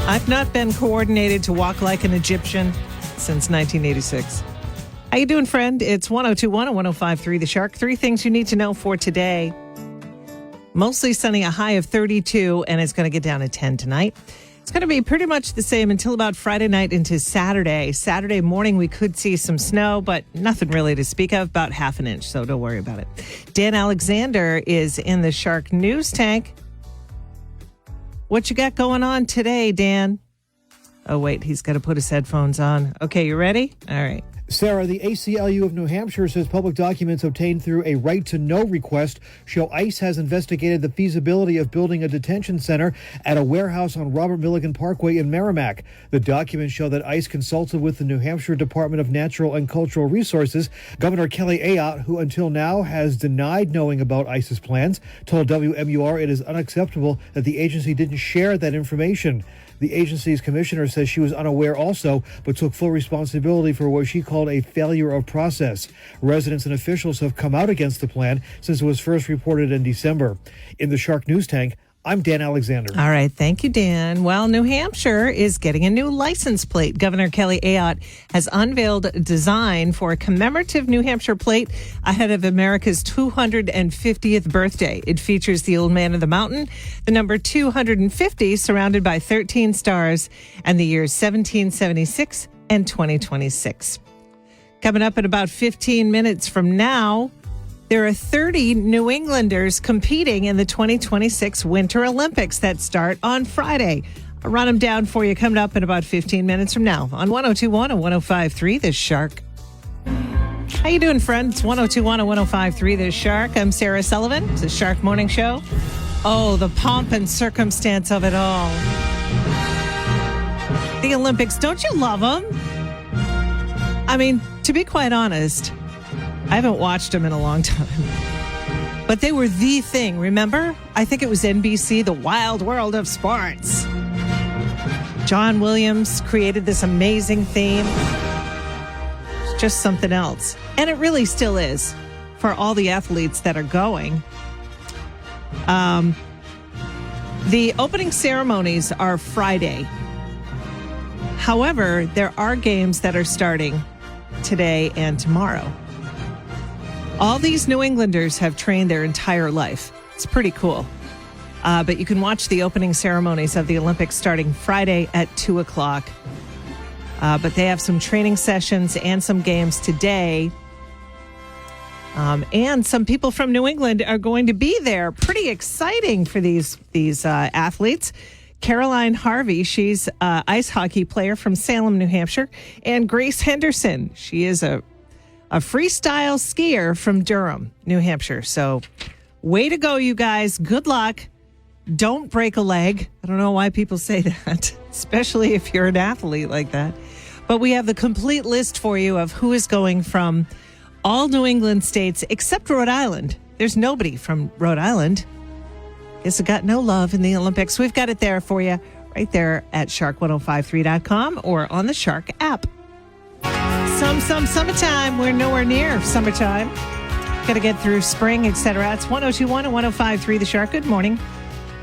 I've not been coordinated to walk like an Egyptian since 1986. How you doing, friend? It's 102.1 and 105.3 The Shark. 3 things you need to know for today. Mostly sunny, a high of 32, and it's going to get down to 10 tonight. It's going to be pretty much the same until about Friday night into Saturday. Saturday morning, we could see some snow, but nothing really to speak of, about half an inch, so don't worry about it. Dan Alexander is in the Shark News Tank. What you got going on today, Dan? Oh, wait, he's got to put his headphones on. Okay, you ready? All right. Sarah, the ACLU of New Hampshire says public documents obtained through a right-to-know request show ICE has investigated the feasibility of building a detention center at a warehouse on Robert Milligan Parkway in Merrimack. The documents show that ICE consulted with the New Hampshire Department of Natural and Cultural Resources. Governor Kelly Ayotte, who until now has denied knowing about ICE's plans, told WMUR it is unacceptable that the agency didn't share that information. The agency's commissioner says she was unaware also, but took full responsibility for what she called a failure of process. Residents and officials have come out against the plan since it was first reported in December. In the Shark News Tank, I'm Dan Alexander. All right. Thank you, Dan. Well, New Hampshire is getting a new license plate. Governor Kelly Ayotte has unveiled a design for a commemorative New Hampshire plate ahead of America's 250th birthday. It features the Old Man of the Mountain, the number 250 surrounded by 13 stars, and the years 1776 and 2026. Coming up in about 15 minutes from now, there are 30 New Englanders competing in the 2026 Winter Olympics that start on Friday. I'll run them down for you coming up in about 15 minutes from now on 102.1 and 105.3 The Shark. How you doing, friends? 102.1 and 105.3 The Shark. I'm Sarah Sullivan. It's the Shark Morning Show. Oh, the pomp and circumstance of it all. The Olympics, don't you love them? I mean, to be quite honest, I haven't watched them in a long time. But they were the thing, remember? I think it was NBC, The Wild World of Sports. John Williams created this amazing theme. It's just something else. And it really still is for all the athletes that are going. The opening ceremonies are Friday. However, there are games that are starting today and tomorrow. All these New Englanders have trained their entire life. It's pretty cool. But you can watch the opening ceremonies of the Olympics starting Friday at 2 o'clock. But they have some training sessions and some games today. And some people from New England are going to be there. Pretty exciting for these athletes. Caroline Harvey, she's an ice hockey player from Salem, New Hampshire. And Grace Henderson, she is a freestyle skier from Durham, New Hampshire. So way to go, you guys. Good luck. Don't break a leg. I don't know why people say that, especially if you're an athlete like that. But we have the complete list for you of who is going from all New England states except Rhode Island. There's nobody from Rhode Island. Guess it got no love in the Olympics. We've got it there for you right there at shark1053.com or on the Shark app. Summertime. We're nowhere near summertime. Got to get through spring, etc. It's 102.1 and 105.3 The Shark. Good morning.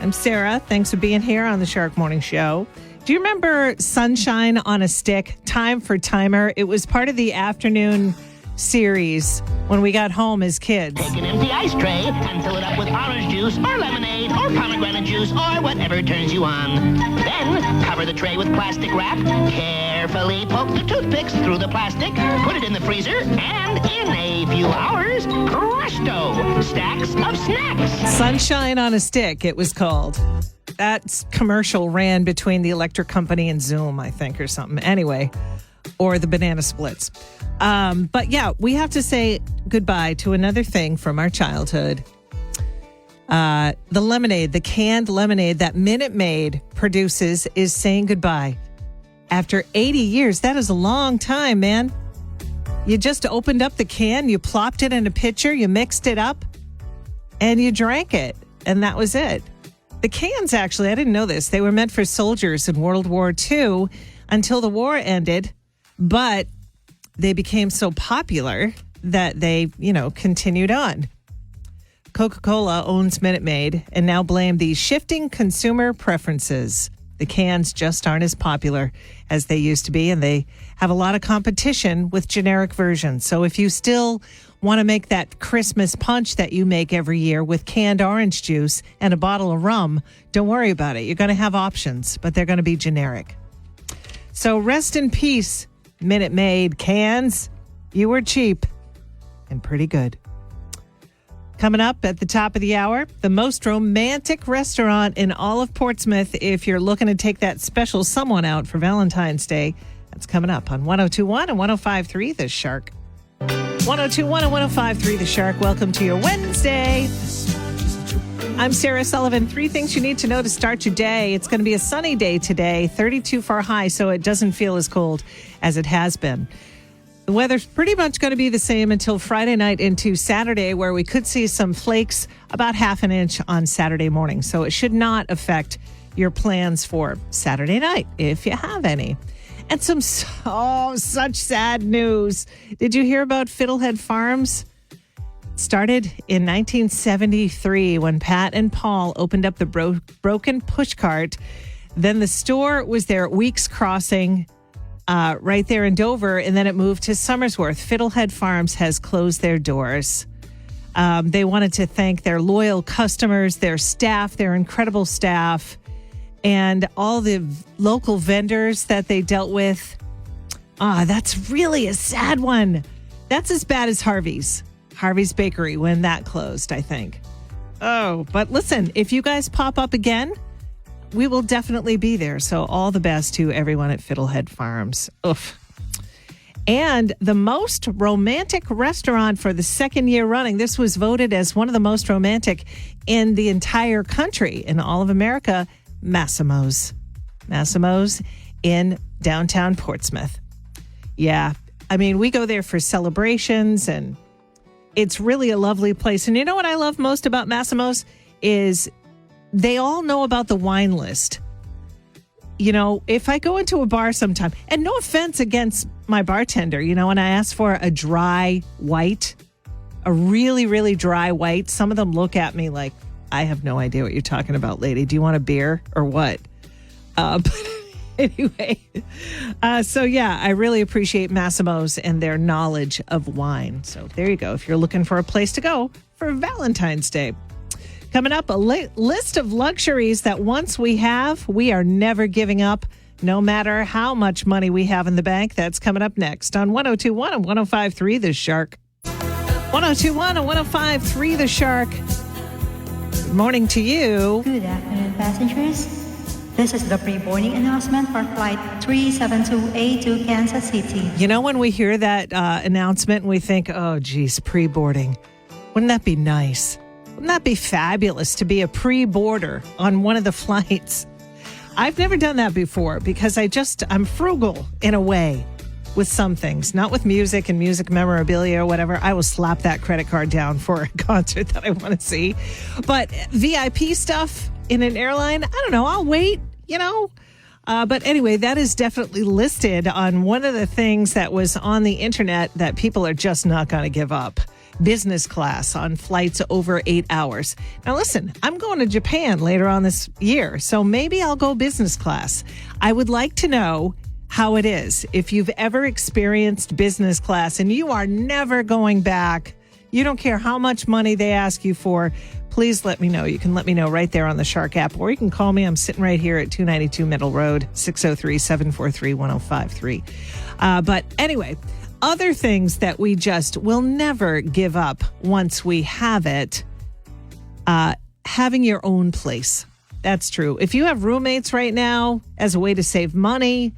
I'm Sarah. Thanks for being here on the Shark Morning Show. Do you remember Sunshine on a Stick? Time for Timer. It was part of the afternoon series when we got home as kids. Take an empty ice tray and fill it up with orange juice or lemonade or pomegranate juice or whatever turns you on. Then cover the tray with plastic wrap. Carefully poke the toothpicks through the plastic. Put it in the freezer, and in a few hours, presto, stacks of snacks. Sunshine on a Stick, it was called. That commercial ran between the electric company and Zoom, I think, or something. Anyway, or the banana splits. But yeah, we have to say goodbye to another thing from our childhood. The lemonade, the canned lemonade that Minute Maid produces is saying goodbye. After 80 years, that is a long time, man. You just opened up the can, you plopped it in a pitcher, you mixed it up, and you drank it. And that was it. The cans, actually, I didn't know this. They were meant for soldiers in World War II until the war ended. But they became so popular that they, continued on. Coca-Cola owns Minute Maid and now blame the shifting consumer preferences. The cans just aren't as popular as they used to be, and they have a lot of competition with generic versions. So if you still want to make that Christmas punch that you make every year with canned orange juice and a bottle of rum, don't worry about it. You're going to have options, but they're going to be generic. So rest in peace, Minute Maid cans. You were cheap and pretty good. Coming up at the top of the hour, the most romantic restaurant in all of Portsmouth. If you're looking to take that special someone out for Valentine's Day, that's coming up on 102.1 and 105.3 The Shark. 102.1 and 105.3 The Shark. Welcome to your Wednesday. I'm Sarah Sullivan. 3 things you need to know to start your day. It's going to be a sunny day today, 32 for a high, so it doesn't feel as cold as it has been. The weather's pretty much going to be the same until Friday night into Saturday, where we could see some flakes, about half an inch on Saturday morning. So it should not affect your plans for Saturday night, if you have any. And such sad news. Did you hear about Fiddlehead Farms? It started in 1973 when Pat and Paul opened up the broken pushcart. Then the store was there at Weeks Crossing, right there in Dover, and then it moved to Somersworth. Fiddlehead Farms has closed their doors. They wanted to thank their loyal customers, their staff, their incredible staff, and all the local vendors that they dealt with. That's really a sad one. That's as bad as Harvey's Bakery when that closed, I think. Oh, but listen, if you guys pop up again, we will definitely be there. So all the best to everyone at Fiddlehead Farms. Oof. And the most romantic restaurant for the second year running. This was voted as one of the most romantic in the entire country, in all of America. Massimo's. Massimo's in downtown Portsmouth. Yeah. I mean, we go there for celebrations, and it's really a lovely place. And you know what I love most about Massimo's is they all know about the wine list. You know, if I go into a bar sometime, and no offense against my bartender, you know, and I ask for a dry white, a really, really dry white, some of them look at me like, I have no idea what you're talking about, lady. Do you want a beer or what? But anyway, so yeah, I really appreciate Massimo's and their knowledge of wine. So there you go. If you're looking for a place to go for Valentine's Day. Coming up, a list of luxuries that once we have, we are never giving up, no matter how much money we have in the bank. That's coming up next on 102.1 and 105.3 The Shark. 102.1 and 105.3 The Shark. Good morning to you. Good afternoon, passengers. This is the pre-boarding announcement for Flight 372A to Kansas City. You know, when we hear that announcement, we think, oh, geez, pre-boarding. Wouldn't that be nice? Wouldn't that be fabulous to be a pre-boarder on one of the flights? I've never done that before because I'm frugal in a way with some things, not with music and music memorabilia or whatever. I will slap that credit card down for a concert that I want to see. But VIP stuff in an airline, I don't know. I'll wait, you know. But anyway, that is definitely listed on one of the things that was on the internet that people are just not going to give up. Business class on flights over 8 hours. Now listen, I'm going to Japan later on this year, so maybe I'll go business class. I would like to know how it is. If you've ever experienced business class and you are never going back, you don't care how much money they ask you for, please let me know. You can let me know right there on the Shark app, or you can call me. I'm sitting right here at 292 Middle Road, 603-743-1053. But anyway, other things that we just will never give up once we have it, having your own place. That's true. If you have roommates right now as a way to save money,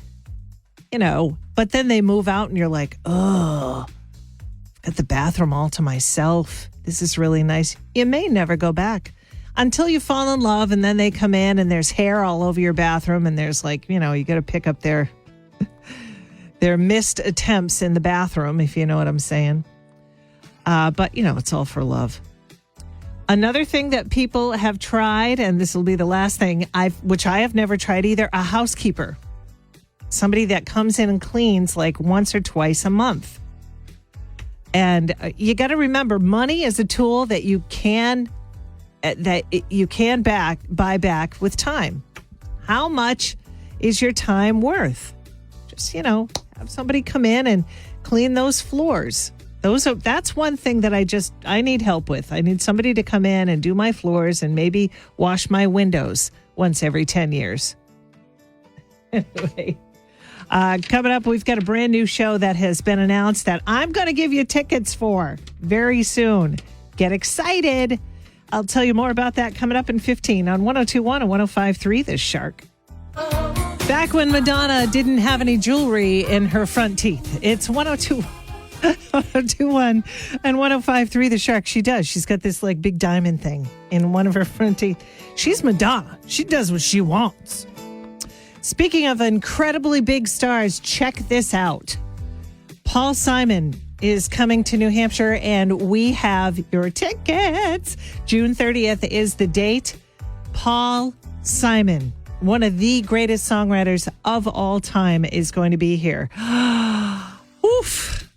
you know, but then they move out and you're like, oh, I've got the bathroom all to myself. This is really nice. You may never go back until you fall in love, and then they come in and there's hair all over your bathroom, and there's like, you know, you got to pick up their missed attempts in the bathroom, if you know what I'm saying. But, you know, it's all for love. Another thing that people have tried, and this will be the last thing, which I have never tried either, a housekeeper. Somebody that comes in and cleans like once or twice a month. And you got to remember, money is a tool that you can buy back with time. How much is your time worth? Just, have somebody come in and clean those floors. That's one thing that I need help with. I need somebody to come in and do my floors and maybe wash my windows once every 10 years. Anyway, coming up, we've got a brand new show that has been announced that I'm going to give you tickets for very soon. Get excited. I'll tell you more about that coming up in 15 on 102.1 and 105.3 The Shark. Back when Madonna didn't have any jewelry in her front teeth. It's 102.1 and 105.3 The Shark. She does. She's got this like big diamond thing in one of her front teeth. She's Madonna. She does what she wants. Speaking of incredibly big stars, check this out. Paul Simon is coming to New Hampshire, and we have your tickets. June 30th is the date. Paul Simon, one of the greatest songwriters of all time, is going to be here. Oof.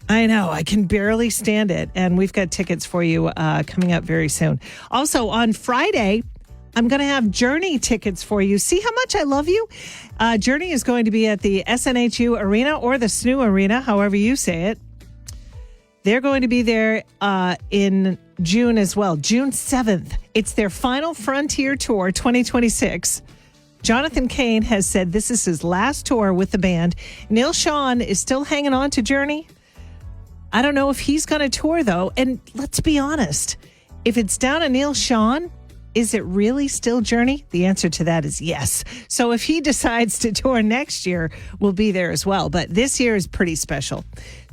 I know. I can barely stand it. And we've got tickets for you coming up very soon. Also, on Friday, I'm going to have Journey tickets for you. See how much I love you? Journey is going to be at the SNHU Arena or the SNU Arena, however you say it. They're going to be there in June as well, June 7th. It's their final Frontier Tour 2026. Jonathan Cain has said this is his last tour with the band. Neil Sean is still hanging on to Journey. I don't know if he's going to tour, though. And let's be honest, if it's down to Neil Sean, is it really still Journey? The answer to that is yes. So if he decides to tour next year, we'll be there as well. But this year is pretty special.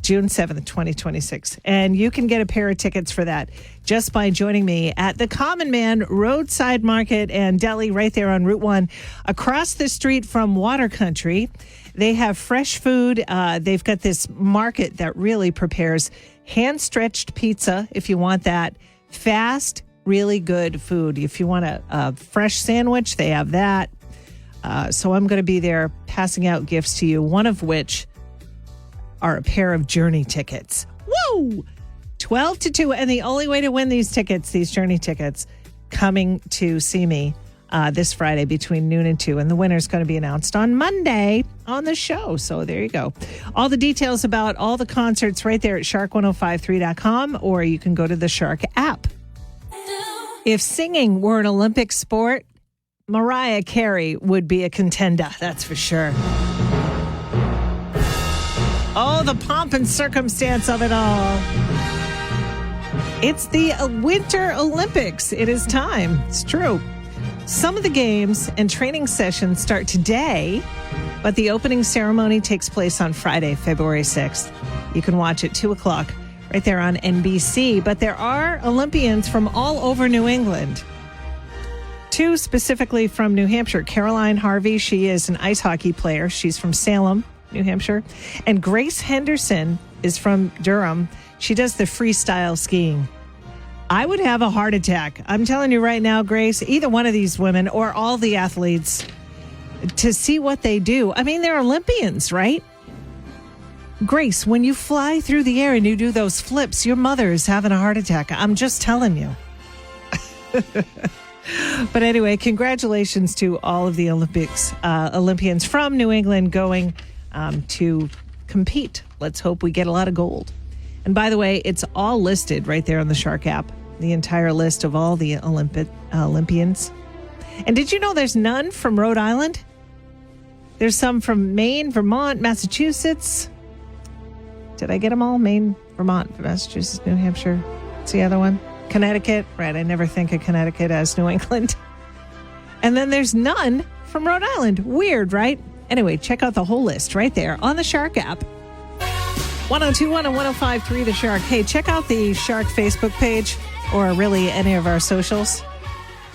June 7th, 2026. And you can get a pair of tickets for that just by joining me at the Common Man Roadside Market and Deli right there on Route 1 across the street from Water Country. They have fresh food. They've got this market that really prepares hand-stretched pizza if you want that. Fast, really good food. If you want a fresh sandwich, they have that. So I'm going to be there passing out gifts to you, one of which are a pair of Journey tickets. Woo! 12 to 2. And the only way to win these tickets, these Journey tickets, coming to see me this Friday between noon and 2. And the winner is going to be announced on Monday on the show. So there you go. All the details about all the concerts right there at shark1053.com, or you can go to the Shark app. If singing were an Olympic sport, Mariah Carey would be a contender, that's for sure. Oh, the pomp and circumstance of it all. It's the Winter Olympics. It is time. It's true. Some of the games and training sessions start today, but the opening ceremony takes place on Friday, February 6th. You can watch at 2 o'clock right there on NBC. But there are Olympians from all over New England. 2 specifically from New Hampshire. Caroline Harvey, she is an ice hockey player. She's from Salem, New Hampshire. And Grace Henderson is from Durham. She does the freestyle skiing. I would have a heart attack. I'm telling you right now, Grace, either one of these women or all the athletes, to see what they do. I mean, they're Olympians, right? Grace, when you fly through the air and you do those flips, your mother is having a heart attack. I'm just telling you. But anyway, congratulations to all of the Olympians from New England going to compete. Let's hope we get a lot of gold. And by the way, it's all listed right there on the Shark app, the entire list of all the Olympians. And did you know there's none from Rhode Island? There's some from Maine, Vermont, Massachusetts. Did I get them all? Maine, Vermont, Massachusetts, New Hampshire. What's the other one? Connecticut. Right, I never think of Connecticut as New England. And then there's none from Rhode Island. Weird, right? Anyway, check out the whole list right there on the Shark app. 102.1 and 105.3 The Shark. Hey, check out the Shark Facebook page, or really any of our socials.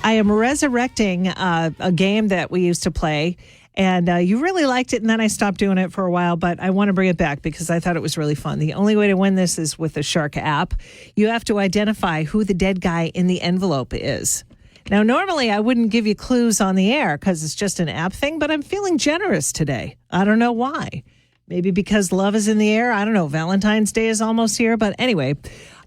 I am resurrecting a game that we used to play, and you really liked it, and then I stopped doing it for a while, but I want to bring it back because I thought it was really fun. The only way to win this is with the Shark app. You have to identify who the dead guy in the envelope is. Now, normally I wouldn't give you clues on the air because it's just an app thing, but I'm feeling generous today. I don't know why. Maybe because love is in the air. I don't know. Valentine's Day is almost here. But anyway,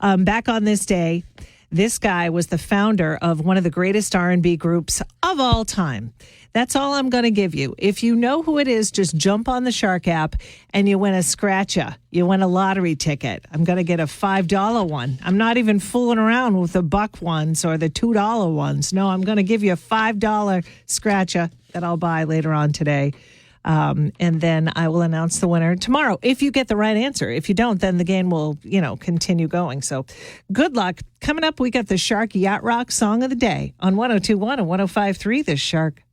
back on this day, This guy was the founder of one of the greatest R&B groups of all time. That's all I'm going to give you. If you know who it is, just jump on the Shark app and you win a scratcha. You win a lottery ticket. I'm going to get a $5 one. I'm not even fooling around with the buck ones or the $2 ones. No, I'm going to give you a $5 scratcha that I'll buy later on today. And then I will announce the winner tomorrow if you get the right answer. If you don't, then the game will, continue going. So good luck. Coming up, we got the Shark Yacht Rock Song of the Day on 102.1 and 105.3 The Shark.